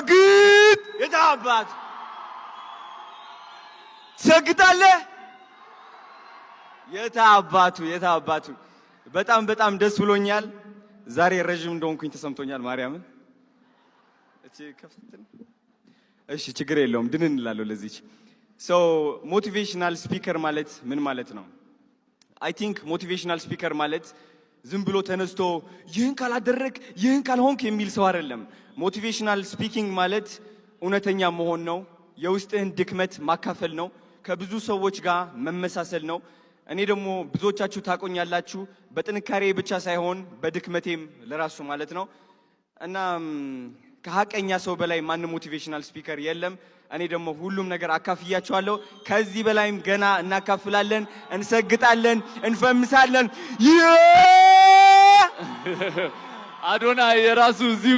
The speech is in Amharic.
ሰግጥ የታባት ትሰግጣለህ የታባቱ በጣም ደስ ብሎኛል ዛሬ ረጅም እንደሆንኩኝ ተሰምቶኛል ማርያምን እቺ ከፍተን እሺ ችግር የለውም ድን እንላለው ለዚህ ሶ ሞቲቬሽናል ስፒከር ማለት ምን ማለት ነው አይ ቲንክ ሞቲቬሽናል ስፒከር ማለት ዝም ብሎ ተነስቶ ይህን ካላደረክ ይህን ካልሆንክ የሚል ሰው አይደለም ሞቲቬሽናል ስፒኪንግ ማለት እውነተኛ መሆን ነው የውስጥህን ድክመት ማካፈል ነው ከብዙ ሰዎች ጋር መመሳሰል ነው እኔ ደግሞ ብዙዎቻችሁ ታቆኛላችሁ በጥንካሬ ብቻ ሳይሆን በድክመቴም ለራሱ ማለት ነው እና ከሐቀኛ ሰው በላይ ማን ሞቲቬሽናል ስፒከር የለም እኔ ደግሞ ሁሉም ነገር አካፍያችኋለሁ ከዚህ በላይም ገና እናካፍላለን እንሰግጣለን እንፈምሳለን አዶናይ የራሱ እዚሁ